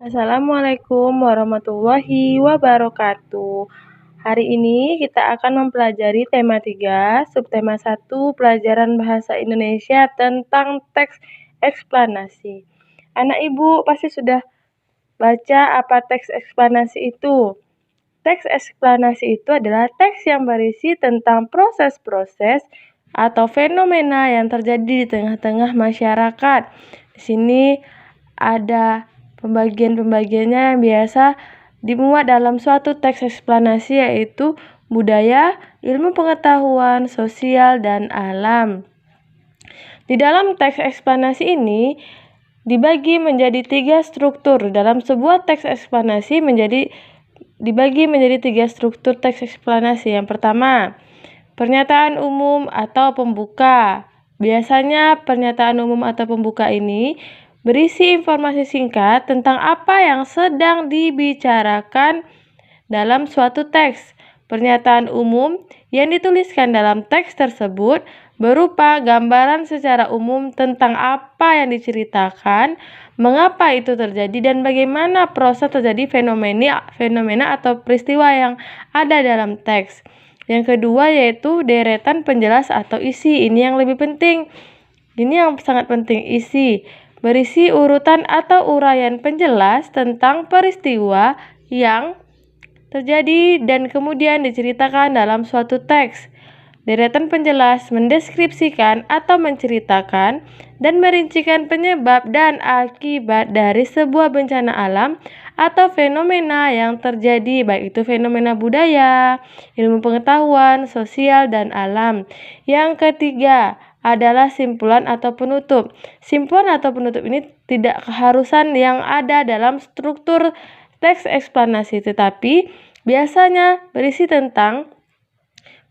Assalamualaikum warahmatullahi wabarakatuh. Hari ini kita akan mempelajari tema 3, subtema 1, pelajaran bahasa Indonesia tentang teks eksplanasi. Anak Ibu pasti sudah baca apa teks eksplanasi itu. Teks eksplanasi itu adalah teks yang berisi tentang proses-proses atau fenomena yang terjadi di tengah-tengah masyarakat. Di sini ada pembagian-pembagiannya yang biasa dimuat dalam suatu teks eksplanasi, yaitu budaya, ilmu pengetahuan, sosial, dan alam. Di dalam teks eksplanasi ini dibagi menjadi 3 struktur. Dalam sebuah teks eksplanasi dibagi menjadi 3 struktur teks eksplanasi. Yang pertama, pernyataan umum atau pembuka. Biasanya pernyataan umum atau pembuka ini berisi informasi singkat tentang apa yang sedang dibicarakan dalam suatu teks. Pernyataan umum yang dituliskan dalam teks tersebut berupa gambaran secara umum tentang apa yang diceritakan, mengapa itu terjadi, dan bagaimana proses terjadi fenomena atau peristiwa yang ada dalam teks. Yang kedua yaitu deretan penjelas atau isi. Ini yang lebih penting. Ini yang sangat penting, isi. Berisi urutan atau uraian penjelas tentang peristiwa yang terjadi dan kemudian diceritakan dalam suatu teks. Deretan penjelas mendeskripsikan atau menceritakan dan merincikan penyebab dan akibat dari sebuah bencana alam atau fenomena yang terjadi, baik itu fenomena budaya, ilmu pengetahuan, sosial, dan alam. Yang ketiga adalah simpulan atau penutup. Simpulan atau penutup ini tidak keharusan yang ada dalam struktur teks eksplanasi, tetapi biasanya berisi tentang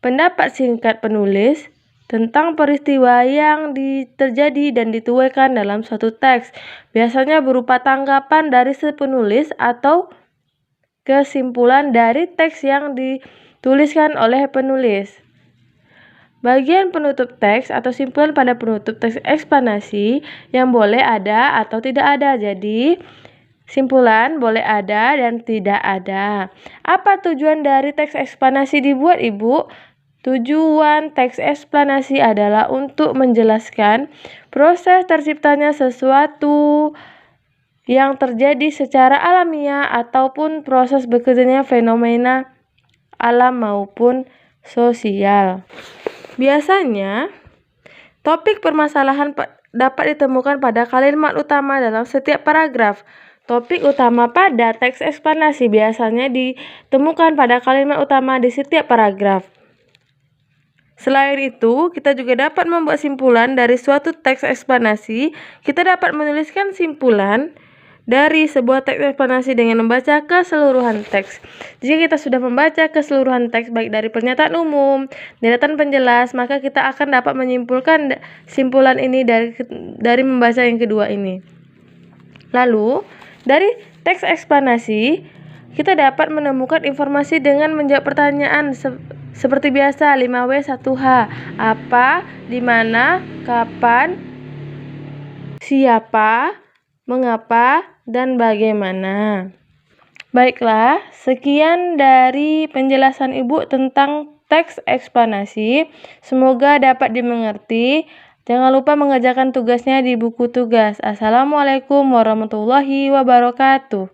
pendapat singkat penulis tentang peristiwa yang terjadi dan dituaikan dalam suatu teks. Biasanya berupa tanggapan dari si penulis atau kesimpulan dari teks yang dituliskan oleh penulis. Bagian penutup teks atau simpulan pada penutup teks eksplanasi yang boleh ada atau tidak ada. Jadi, simpulan boleh ada dan tidak ada. Apa tujuan dari teks eksplanasi dibuat, Ibu? Tujuan teks eksplanasi adalah untuk menjelaskan proses terciptanya sesuatu yang terjadi secara alamiah ataupun proses bekerjanya fenomena alam maupun sosial. Biasanya, topik permasalahan dapat ditemukan pada kalimat utama dalam setiap paragraf. Topik utama pada teks eksplanasi biasanya ditemukan pada kalimat utama di setiap paragraf. Selain itu, kita juga dapat membuat simpulan dari suatu teks eksplanasi. Kita dapat menuliskan simpulan dari sebuah teks eksplanasi dengan membaca keseluruhan teks. Jika kita sudah membaca keseluruhan teks baik dari pernyataan umum, deretan penjelas, maka kita akan dapat menyimpulkan simpulan ini dari membaca yang kedua ini. Lalu, dari teks eksplanasi, kita dapat menemukan informasi dengan menjawab pertanyaan seperti biasa 5W 1H. Apa, di mana, kapan, siapa, mengapa, dan bagaimana. Baiklah, sekian dari penjelasan Ibu tentang teks eksplanasi. Semoga dapat dimengerti. Jangan lupa mengerjakan tugasnya di buku tugas. Assalamualaikum warahmatullahi wabarakatuh.